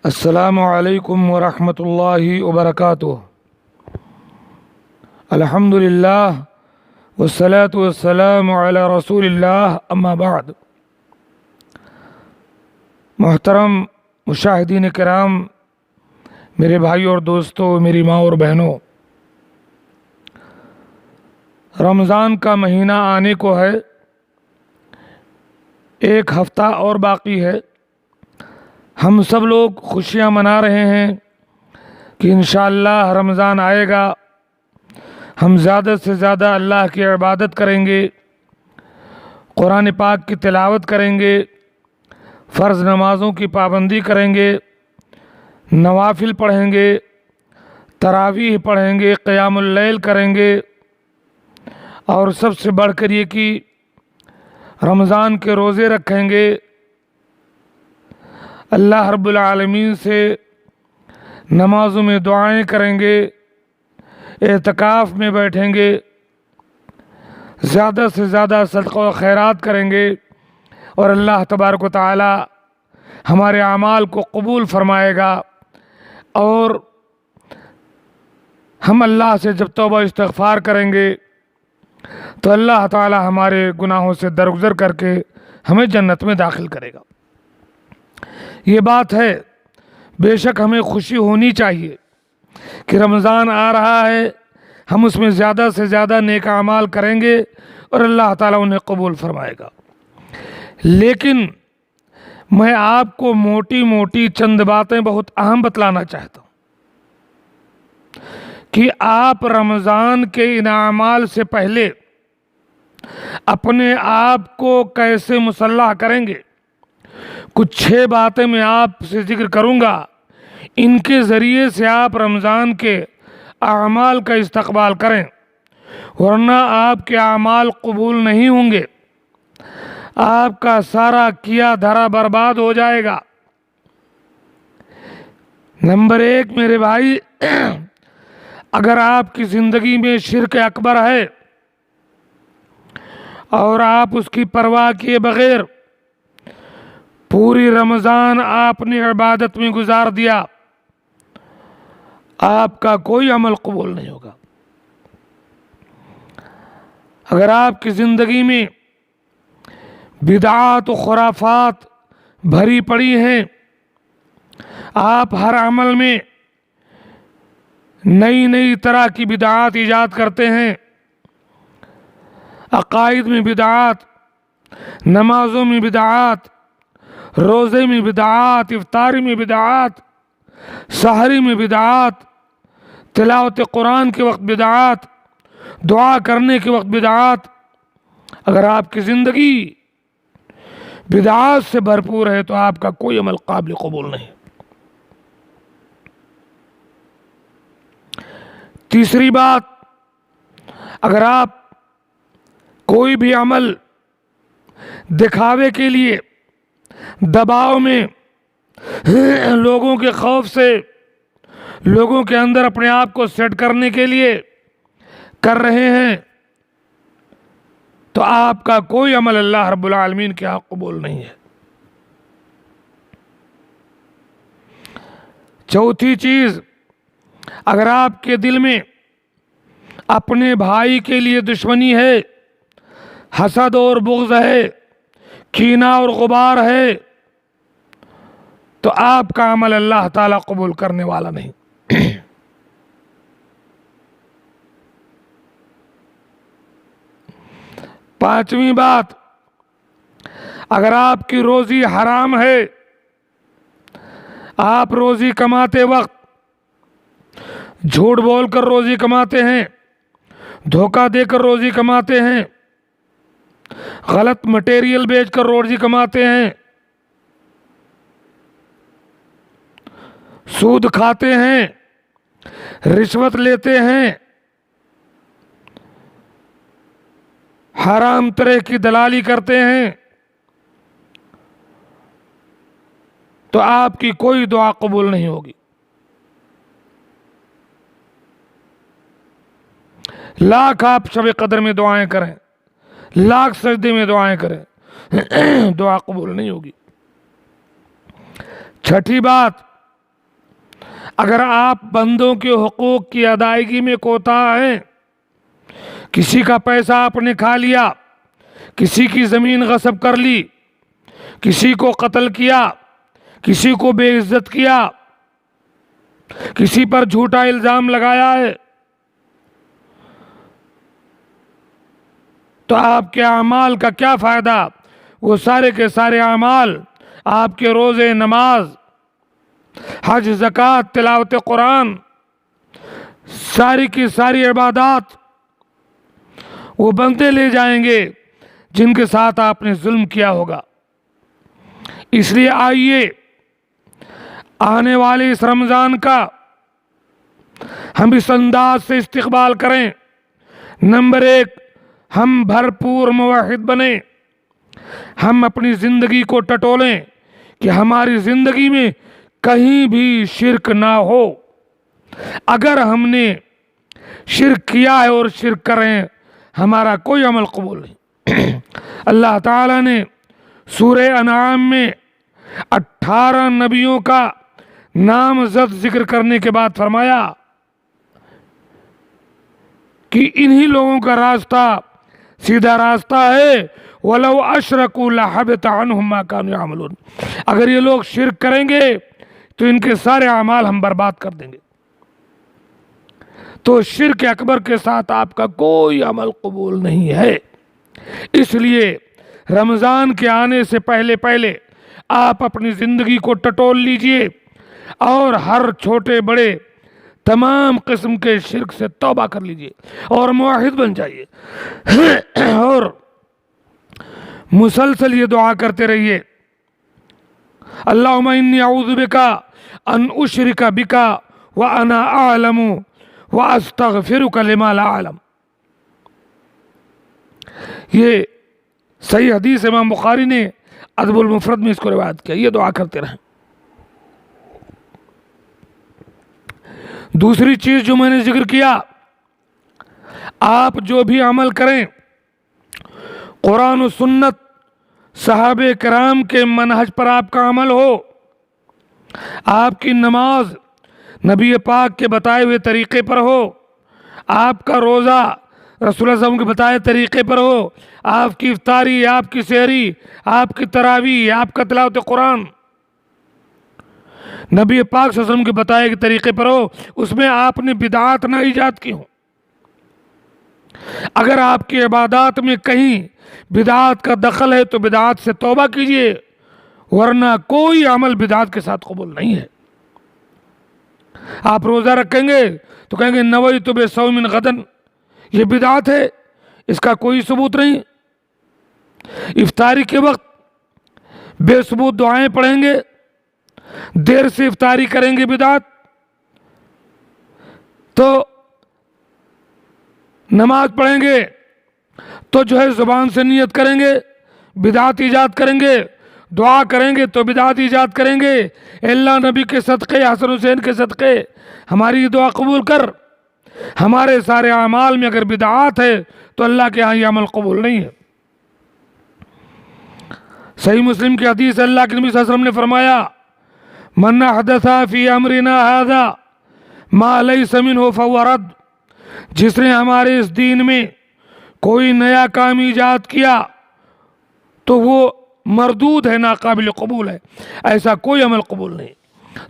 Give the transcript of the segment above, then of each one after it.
السلام علیکم ورحمۃ اللہ وبرکاتہ۔ الحمد للہ والصلاة والسلام علی رسول اللہ، اما بعد۔ محترم مشاہدین کرام، میرے بھائی اور دوستوں، میری ماں اور بہنوں، رمضان کا مہینہ آنے کو ہے، ایک ہفتہ اور باقی ہے۔ ہم سب لوگ خوشیاں منا رہے ہیں کہ انشاءاللہ رمضان آئے گا، ہم زیادہ سے زیادہ اللہ کی عبادت کریں گے، قرآن پاک کی تلاوت کریں گے، فرض نمازوں کی پابندی کریں گے، نوافل پڑھیں گے، تراویح پڑھیں گے، قیام اللیل کریں گے، اور سب سے بڑھ کر یہ کہ رمضان کے روزے رکھیں گے، اللہ رب العالمین سے نمازوں میں دعائیں کریں گے، اعتکاف میں بیٹھیں گے، زیادہ سے زیادہ صدقہ و خیرات کریں گے، اور اللہ تبارک و تعالی ہمارے اعمال کو قبول فرمائے گا۔ اور ہم اللہ سے جب توبہ استغفار کریں گے تو اللہ تعالی ہمارے گناہوں سے درگزر کر کے ہمیں جنت میں داخل کرے گا۔ یہ بات ہے، بے شک ہمیں خوشی ہونی چاہیے کہ رمضان آ رہا ہے، ہم اس میں زیادہ سے زیادہ نیک اعمال کریں گے اور اللہ تعالیٰ انہیں قبول فرمائے گا۔ لیکن میں آپ کو موٹی موٹی چند باتیں بہت اہم بتلانا چاہتا ہوں کہ آپ رمضان کے ان اعمال سے پہلے اپنے آپ کو کیسے مسلح کریں گے۔ کچھ 6 باتیں میں آپ سے ذکر کروں گا، ان کے ذریعے سے آپ رمضان کے اعمال کا استقبال کریں، ورنہ آپ کے اعمال قبول نہیں ہوں گے، آپ کا سارا کیا دھرا برباد ہو جائے گا۔ نمبر 1 میرے بھائی، اگر آپ کی زندگی میں شرک اکبر ہے اور آپ اس کی پرواہ کیے بغیر پوری رمضان آپ نے عبادت میں گزار دیا، آپ کا کوئی عمل قبول نہیں ہوگا۔ اگر آپ کی زندگی میں بدعات و خرافات بھری پڑی ہیں، آپ ہر عمل میں نئی نئی طرح کی بدعات ایجاد کرتے ہیں، عقائد میں بدعات، نمازوں میں بدعات، روزے میں بدعات، افطاری میں بدعات، سحری میں بدعات، تلاوت قرآن کے وقت بدعات، دعا کرنے کے وقت بدعات، اگر آپ کی زندگی بدعات سے بھرپور ہے تو آپ کا کوئی عمل قابل قبول نہیں۔ تیسری بات، اگر آپ کوئی بھی عمل دکھاوے کے لیے، دباؤ میں، لوگوں کے خوف سے، لوگوں کے اندر اپنے آپ کو سیٹ کرنے کے لیے کر رہے ہیں تو آپ کا کوئی عمل اللہ رب العالمین کے ہاں قبول نہیں ہے۔ چوتھی چیز، اگر آپ کے دل میں اپنے بھائی کے لیے دشمنی ہے، حسد اور بغض ہے، کینہ اور غبار ہے، تو آپ کا عمل اللہ تعالیٰ قبول کرنے والا نہیں۔ پانچویں بات، اگر آپ کی روزی حرام ہے، آپ روزی کماتے وقت جھوٹ بول کر روزی کماتے ہیں، دھوکہ دے کر روزی کماتے ہیں، غلط مٹیریل بیچ کر روزی کماتے ہیں، سود کھاتے ہیں، رشوت لیتے ہیں، حرام طرح کی دلالی کرتے ہیں، تو آپ کی کوئی دعا قبول نہیں ہوگی۔ لاکھ آپ شب قدر میں دعائیں کریں، لاکھ سجدے میں دعائیں کریں، دعا قبول نہیں ہوگی۔ چھٹی بات، اگر آپ بندوں کے حقوق کی ادائیگی میں کوتاہ ہیں، کسی کا پیسہ آپ نے کھا لیا، کسی کی زمین غصب کر لی، کسی کو قتل کیا، کسی کو بے عزت کیا، کسی پر جھوٹا الزام لگایا ہے، تو آپ کے اعمال کا کیا فائدہ؟ وہ سارے کے سارے اعمال، آپ کے روزے، نماز، حج، زکوٰۃ، تلاوت قرآن، ساری کی ساری عبادات وہ بندے لے جائیں گے جن کے ساتھ آپ نے ظلم کیا ہوگا۔ اس لیے آئیے آنے والے اس رمضان کا ہم اس انداز سے استقبال کریں۔ نمبر 1، ہم بھرپور موحد بنیں، ہم اپنی زندگی کو ٹٹولیں کہ ہماری زندگی میں کہیں بھی شرک نہ ہو۔ اگر ہم نے شرک کیا ہے اور شرک کریں، ہمارا کوئی عمل قبول نہیں۔ اللہ تعالیٰ نے سورہ انعام میں 18 نبیوں کا نام زد ذکر کرنے کے بعد فرمایا کہ انہی لوگوں کا راستہ سیدھا راستہ ہے، وَلَوْ أَشْرَكُوا لَحَبِطَ عَنْهُمْ مَا كَانُوا يَعْمَلُونَ۔ اگر یہ لوگ شرک کریں گے تو ان کے سارے اعمال ہم برباد کر دیں گے۔ تو شرک اکبر کے ساتھ آپ کا کوئی عمل قبول نہیں ہے۔ اس لیے رمضان کے آنے سے پہلے پہلے آپ اپنی زندگی کو ٹٹول لیجئے اور ہر چھوٹے بڑے تمام قسم کے شرک سے توبہ کر لیجئے اور موحد بن جائیے، اور مسلسل یہ دعا کرتے رہیے، اللہم انی اعوذ بکا ان اشرک بکا وانا اعلم واستغفرک لما لا اعلم۔ یہ صحیح حدیث امام بخاری نے ادب المفرد میں اس کو روایت کیا۔ یہ دعا کرتے رہیں۔ دوسری چیز جو میں نے ذکر کیا، آپ جو بھی عمل کریں قرآن و سنت صحابہ کرام کے منہج پر آپ کا عمل ہو، آپ کی نماز نبی پاک کے بتائے ہوئے طریقے پر ہو، آپ کا روزہ رسول اللہ صلی اللہ علیہ وسلم کے بتائے طریقے پر ہو، آپ کی افطاری، آپ کی سحری، آپ کی تراویح، آپ کا تلاوت قرآن نبی پاک صلی اللہ علیہ وسلم کے بتائے کے طریقے پر ہو، اس میں آپ نے بدعات نہ ایجاد کی ہوں۔ اگر آپ کی عبادات میں کہیں بدعات کا دخل ہے تو بدعات سے توبہ کیجئے، ورنہ کوئی عمل بدعات کے ساتھ قبول نہیں ہے۔ آپ روزہ رکھیں گے تو کہیں گے نویت بصوم غدن، یہ بدعات ہے، اس کا کوئی ثبوت نہیں۔ افطاری کے وقت بے ثبوت دعائیں پڑھیں گے، دیر سے افطاری کریں گے، بدعات۔ تو نماز پڑھیں گے تو جو ہے زبان سے نیت کریں گے، بدعات ایجاد کریں گے، دعا کریں گے تو بدعات ایجاد کریں گے۔ اے اللہ نبی کے صدقے، حسن حسین کے صدقے ہماری دعا قبول کر۔ ہمارے سارے اعمال میں اگر بدعات ہے تو اللہ کے ہاں یہ عمل قبول نہیں ہے۔ صحیح مسلم کی حدیث، اللہ کے نبی صلی اللہ علیہ وسلم نے فرمایا من احدث فی امرنا ھذا ما لیس منہ فہو رد۔ جس نے ہمارے اس دین میں کوئی نیا کام ایجاد کیا تو وہ مردود ہے، ناقابل قبول ہے، ایسا کوئی عمل قبول نہیں۔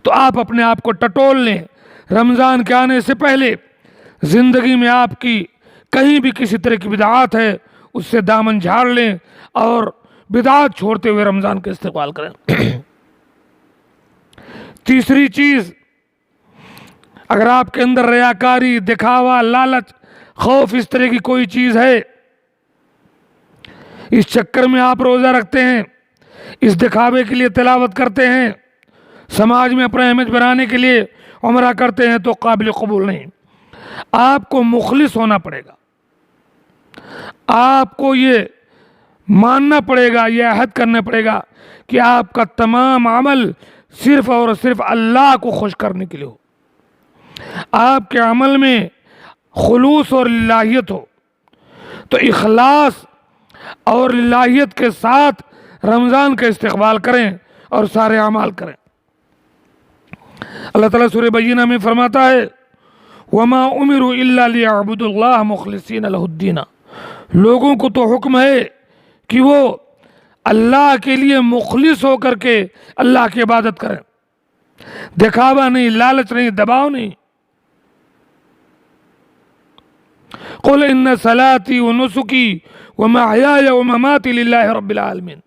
تو آپ اپنے آپ کو ٹٹول لیں، رمضان کے آنے سے پہلے زندگی میں آپ کی کہیں بھی کسی طرح کی بدعات ہے اس سے دامن جھاڑ لیں اور بدعات چھوڑتے ہوئے رمضان کا استقبال کریں۔ تیسری چیز، اگر آپ کے اندر ریاکاری، دکھاوا، لالچ، خوف، اس طرح کی کوئی چیز ہے، اس چکر میں آپ روزہ رکھتے ہیں، اس دکھاوے کے لیے تلاوت کرتے ہیں، سماج میں اپنا امیج بنانے کے لیے عمرہ کرتے ہیں، تو قابل قبول نہیں۔ آپ کو مخلص ہونا پڑے گا، آپ کو یہ ماننا پڑے گا، یہ عہد کرنا پڑے گا کہ آپ کا تمام عمل صرف اور صرف اللہ کو خوش کرنے کے لیے ہو، آپ کے عمل میں خلوص اور للہیت ہو۔ تو اخلاص اور للہیت کے ساتھ رمضان کا استقبال کریں اور سارے اعمال کریں۔ اللہ تعالیٰ سورہ بینہ میں فرماتا ہے وما امروا الا لیعبدوا اللہ مخلصین لہ الدین، لوگوں کو تو حکم ہے کہ وہ اللہ کے لیے مخلص ہو کر کے اللہ کی عبادت کریں، دکھاوا نہیں، لالچ نہیں، دباؤ نہیں۔ قل ان صلاتی ونسکی ومحیای ومماتی للہ رب العالمین،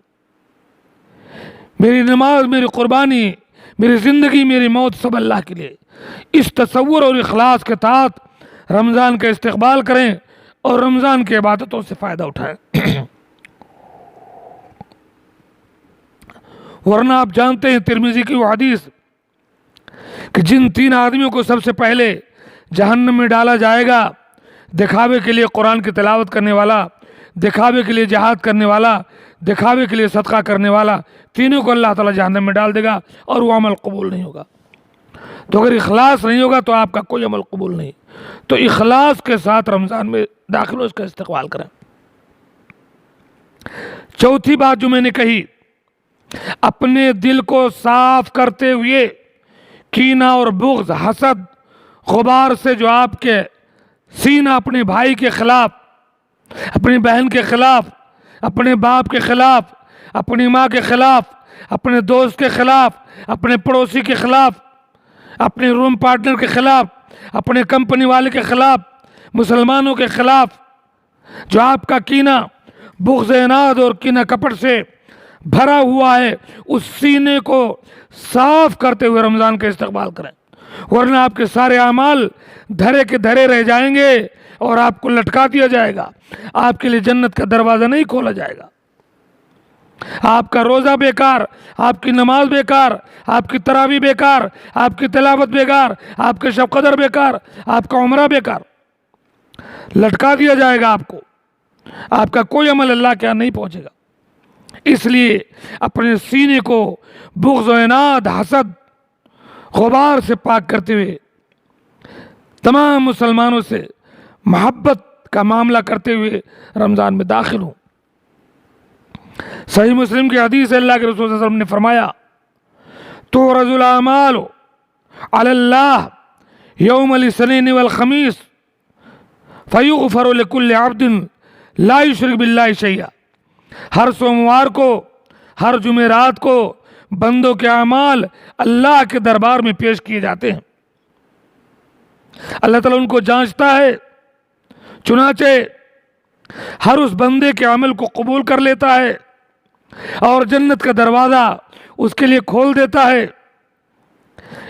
میری نماز، میری قربانی، میری زندگی، میری موت سب اللہ کے لیے۔ اس تصور اور اخلاص کے ساتھ رمضان کا استقبال کریں اور رمضان کی عبادتوں سے فائدہ اٹھائیں۔ ورنہ آپ جانتے ہیں ترمذی کی وہ حدیث کہ جن 3 آدمیوں کو سب سے پہلے جہنم میں ڈالا جائے گا، دکھاوے کے لیے قرآن کی تلاوت کرنے والا، دکھاوے کے لیے جہاد کرنے والا، دکھاوے کے لیے صدقہ کرنے والا، تینوں کو اللہ تعالیٰ جہنم میں ڈال دے گا اور وہ عمل قبول نہیں ہوگا۔ تو اگر اخلاص نہیں ہوگا تو آپ کا کوئی عمل قبول نہیں۔ تو اخلاص کے ساتھ رمضان میں داخل ہو، اس کا استقبال کریں۔ چوتھی بات جو میں نے کہی، اپنے دل کو صاف کرتے ہوئے کینہ اور بغض، حسد، غبار سے جو آپ کے سینہ اپنے بھائی کے خلاف، اپنی بہن کے خلاف، اپنے باپ کے خلاف، اپنی ماں کے خلاف، اپنے دوست کے خلاف، اپنے پڑوسی کے خلاف، اپنے روم پارٹنر کے خلاف، اپنے کمپنی والے کے خلاف، مسلمانوں کے خلاف جو آپ کا کینہ، بغض، عناد اور کینہ کپٹ سے بھرا ہوا ہے، اس سینے کو صاف کرتے ہوئے رمضان کا استقبال کریں، ورنہ آپ کے سارے اعمال دھرے کے دھرے رہ جائیں گے اور آپ کو لٹکا دیا جائے گا، آپ کے لیے جنت کا دروازہ نہیں کھولا جائے گا۔ آپ کا روزہ بیکار، آپ کی نماز بیکار، آپ کی تراویح بیکار، آپ کی تلاوت بیکار، آپ کے شب قدر بیکار، آپ کا عمرہ بیکار، لٹکا دیا جائے گا آپ کو، آپ کا کوئی عمل اللہ کے یہاں نہیں پہنچے گا۔ اس لیے اپنے سینے کو بغض و عناد، حسد، غبار سے پاک کرتے ہوئے تمام مسلمانوں سے محبت کا معاملہ کرتے ہوئے رمضان میں داخل ہوں۔ صحیح مسلم کی حدیث ہے، اللہ کے رسول صلی اللہ علیہ وسلم نے فرمایا تعرض الاعمال علی اللہ یوم الاثنین والخمیس فیغفر لکل عبد لا یشرک باللہ شیئا، ہر سوموار کو، ہر جمعرات کو بندوں کے اعمال اللہ کے دربار میں پیش کیے جاتے ہیں، اللہ تعالیٰ ان کو جانچتا ہے، چنانچہ ہر اس بندے کے عمل کو قبول کر لیتا ہے اور جنت کا دروازہ اس کے لیے کھول دیتا ہے۔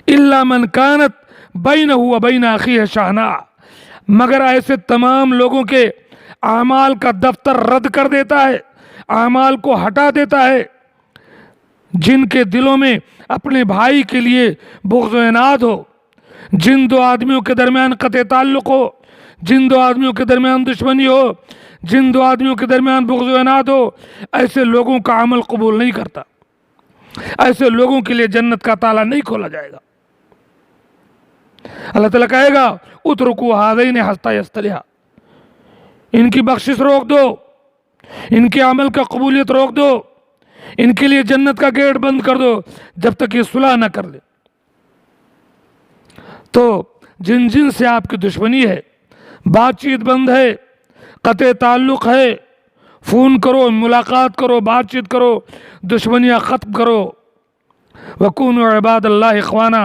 الا من کانت بینہ و بین اخیہ شحناء، مگر ایسے تمام لوگوں کے اعمال کا دفتر رد کر دیتا ہے، اعمال کو ہٹا دیتا ہے جن کے دلوں میں اپنے بھائی کے لیے بغض و عناد ہو، جن 2 آدمیوں کے درمیان قطع تعلق ہو، جن 2 آدمیوں کے درمیان دشمنی ہو، جن 2 آدمیوں کے درمیان بغض و عناد ہو، ایسے لوگوں کا عمل قبول نہیں کرتا، ایسے لوگوں کے لیے جنت کا تالا نہیں کھولا جائے گا۔ اللہ تعالیٰ کہے گا اترکوا ھذین حتی یصطلحا، ان کی بخشش روک دو، ان کے عمل کا قبولیت روک دو، ان کے لیے جنت کا گیٹ بند کر دو جب تک یہ صلح نہ کر لے۔ تو جن جن سے آپ کی دشمنی ہے، بات چیت بند ہے، قطع تعلق ہے، فون کرو، ملاقات کرو، بات چیت کرو، دشمنیاں ختم کرو۔ وَكُونُوا عِبَادَ اللَّهِ اخوانا،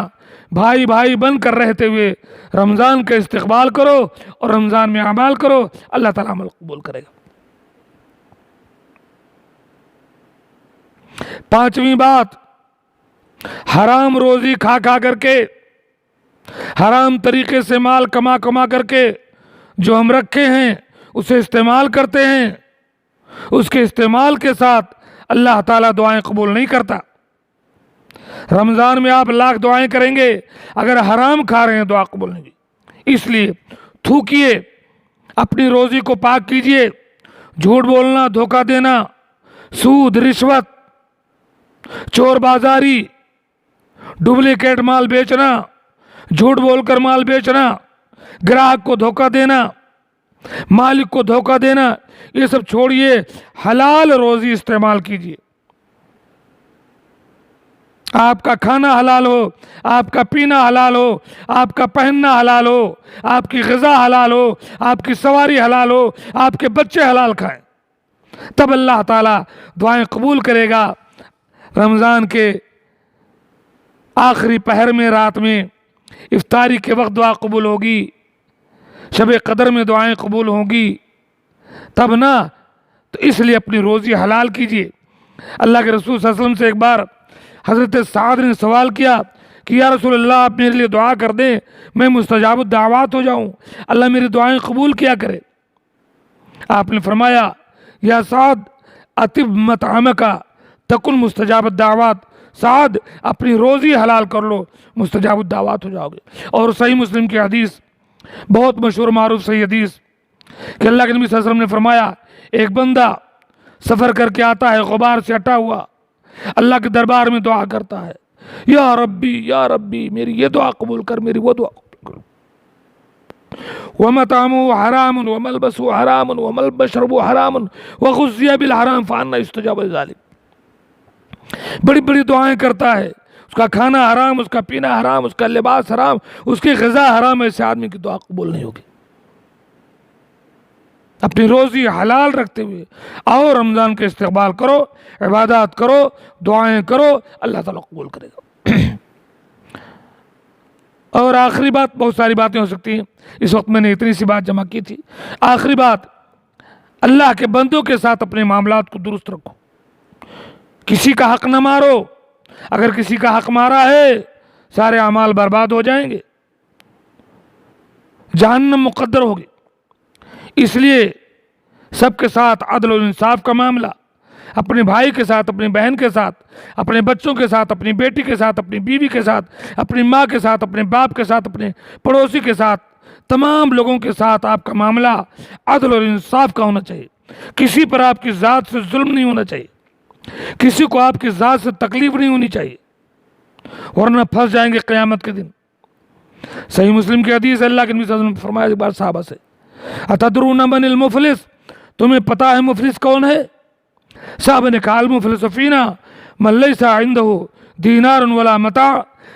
بھائی بھائی بن کر رہتے ہوئے رمضان کا استقبال کرو اور رمضان میں اعمال کرو، اللہ تعالیٰ عمل قبول کرے گا۔ 5ویں بات، حرام روزی کھا کھا کر کے، حرام طریقے سے مال کما کما کر کے جو ہم رکھے ہیں اسے استعمال کرتے ہیں، اس کے استعمال کے ساتھ اللہ تعالیٰ دعائیں قبول نہیں کرتا۔ رمضان میں آپ لاکھ دعائیں کریں گے، اگر حرام کھا رہے ہیں دعا قبول نہیں ہوگی۔ اس لیے تھوکیے، اپنی روزی کو پاک کیجئے، جھوٹ بولنا، دھوکہ دینا، سود، رشوت، چور بازاری، ڈپلیکیٹ مال بیچنا، جھوٹ بول کر مال بیچنا، گراہک کو دھوکہ دینا، مالک کو دھوکہ دینا، یہ سب چھوڑیے، حلال روزی استعمال کیجیے۔ آپ کا کھانا حلال ہو، آپ کا پینا حلال ہو، آپ کا پہننا حلال ہو، آپ کی غذا حلال ہو، آپ کی سواری حلال ہو، آپ کے بچے حلال کھائیں، تب اللہ تعالیٰ دعائیں قبول کرے گا۔ رمضان کے آخری پہر میں، رات میں، افطاری کے وقت دعا قبول ہوگی، شب قدر میں دعائیں قبول ہوں گی، تب نا تو اس لیے اپنی روزی حلال کیجیے۔ اللہ کے رسول صلی اللہ علیہ وسلم سے ایک بار حضرت سعد نے سوال کیا کہ یا رسول اللہ آپ میرے لیے دعا کر دیں، میں مستجاب الدعوات ہو جاؤں، اللہ میری دعائیں قبول کیا کرے۔ آپ نے فرمایا یا سعد اطب مطعمک تکن مستجاب الدعوات، سعد اپنی روزی حلال کر لو، مستجاب الدعوات ہو جاؤ گے۔ اور صحیح مسلم کی حدیث، بہت مشہور معروف صحیح حدیث، کہ اللہ کے نبی صلی اللہ علیہ وسلم نے فرمایا ایک بندہ سفر کر کے آتا ہے غبار سے ہٹا ہوا، اللہ کے دربار میں دعا کرتا ہے، یا ربی میری یہ دعا قبول کر، میری وہ دعا قبول کر۔ وَمَطْعَمُهُ حَرَامٌ وَمَلْبَسُهُ حَرَامٌ وَمَشْرَبُهُ حَرَامٌ وَغُذِّيَ بِالْحَرَامِ فَأَنَّىٰ يُسْتَجَابُ لِذَٰلِكَ۔ بڑی بڑی دعائیں کرتا ہے، اس کا کھانا حرام، اس کا پینا حرام، اس کا لباس حرام، اس کی غذا حرام، ایسے آدمی کی دعا قبول نہیں ہوگی۔ اپنی روزی حلال رکھتے ہوئے آؤ، رمضان کا استقبال کرو، عبادات کرو، دعائیں کرو، اللہ تعالیٰ قبول کرے گا۔ اور آخری بات، بہت ساری باتیں ہو سکتی ہیں، اس وقت میں نے اتنی سی بات جمع کی تھی۔ آخری بات، اللہ کے بندوں کے ساتھ اپنے معاملات کو درست رکھو، کسی کا حق نہ مارو، اگر کسی کا حق مارا ہے سارے اعمال برباد ہو جائیں گے، جہنم مقدر ہوگی۔ اس لیے سب کے ساتھ عدل و انصاف کا معاملہ، اپنے بھائی کے ساتھ، اپنی بہن کے ساتھ، اپنے بچوں کے ساتھ، اپنی بیٹی کے ساتھ، اپنی بیوی کے ساتھ، اپنی ماں کے ساتھ، اپنے باپ کے ساتھ، اپنے پڑوسی کے ساتھ، تمام لوگوں کے ساتھ آپ کا معاملہ عدل اور انصاف کا ہونا چاہیے۔ کسی پر آپ کی ذات سے ظلم نہیں ہونا چاہیے، کسی کو آپ کی ذات سے تکلیف نہیں ہونی چاہیے، ورنہ پھنس جائیں گے قیامت کے دن۔ صحیح مسلم کی حدیث ہے، اللہ کے نبی صلی اللہ علیہ وسلم نے فرمایا ایک بار صحابہ سے، اتدرون من المفلس، تمہیں پتا ہے مفلس کون ہے؟ صحابہ نے کہا المفلس فینا من لیس عنده دینار ولا متاع،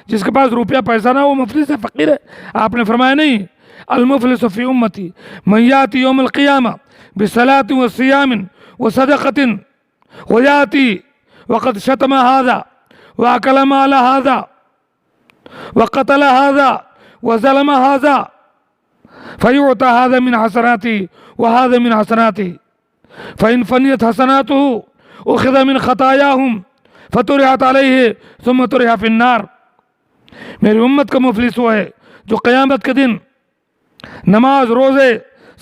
جس کے پاس روپیہ پیسہ نہ، وہ مفلس ہے، فقیر ہے۔ آپ نے فرمایا نہیں، المفلس فی امتی من یاتی یوم القیامہ بصلاۃ وصیام وصدقۃ ویاتی وقد شتم هذا واکل مال هذا وقتل هذا وظلم هذا فیعطى هذا من حسناته وهذا من حسناته فإن فنيت حسناته أخذ من خطاياهم فطرحت عليه ثم طرح في النار۔ میری امت کا مفلس وہ ہے جو قیامت کے دن نماز، روزے،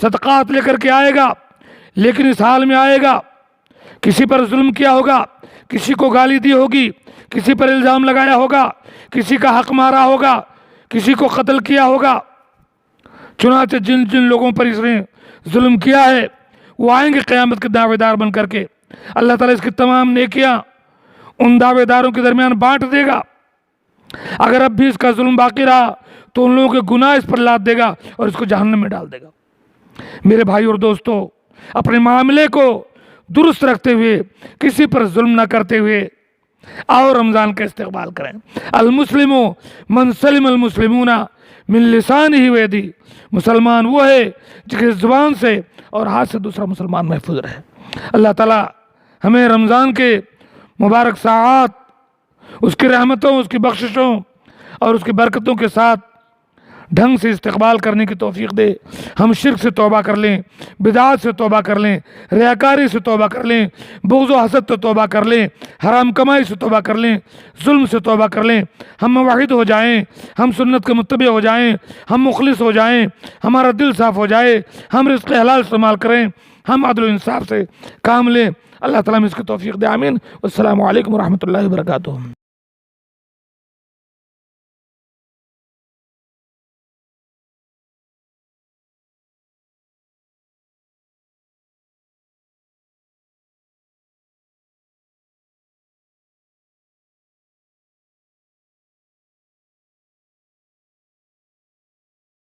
صدقات لے کر کے آئے گا، لیکن اس حال میں آئے گا کسی پر ظلم کیا ہوگا، کسی کو گالی دی ہوگی، کسی پر الزام لگایا ہوگا، کسی کا حق مارا ہوگا، کسی کو قتل کیا ہوگا۔ چنانچہ جن جن لوگوں پر اس نے ظلم کیا ہے وہ آئیں گے قیامت کے دعوے دار بن کر کے، اللہ تعالیٰ اس کی تمام نیکیاں ان دعوے داروں کے درمیان بانٹ دے گا۔ اگر اب بھی اس کا ظلم باقی رہا تو ان لوگوں کے گناہ اس پر لاد دے گا اور اس کو جہنم میں ڈال دے گا۔ میرے بھائی اور دوستو، اپنے معاملے کو درست رکھتے ہوئے، کسی پر ظلم نہ کرتے ہوئے آؤ رمضان کا استقبال کریں۔ المسلم من سلم المسلمون من لسانہ و یدہ، مسلمان وہ ہے جس کی زبان سے اور ہاتھ سے دوسرا مسلمان محفوظ رہے۔ اللہ تعالیٰ ہمیں رمضان کے مبارک ساعات اس کی رحمتوں، اس کی بخششوں اور اس کی برکتوں کے ساتھ ڈھنگ سے استقبال کرنے کی توفیق دے۔ ہم شرک سے توبہ کر لیں، بدعات سے توبہ کر لیں، ریاکاری سے توبہ کر لیں، بغض و حسد سے توبہ کر لیں، حرام کمائی سے توبہ کر لیں، ظلم سے توبہ کر لیں، ہم موحد ہو جائیں، ہم سنت کے متبع ہو جائیں، ہم مخلص ہو جائیں، ہمارا دل صاف ہو جائے، ہم رزق حلال استعمال کریں، ہم عدل و انصاف سے کام لیں۔ اللہ تعالیٰ ہمیں اس کی توفیق دے، آمین۔ والسلام علیکم ورحمۃ اللہ وبرکاتہ۔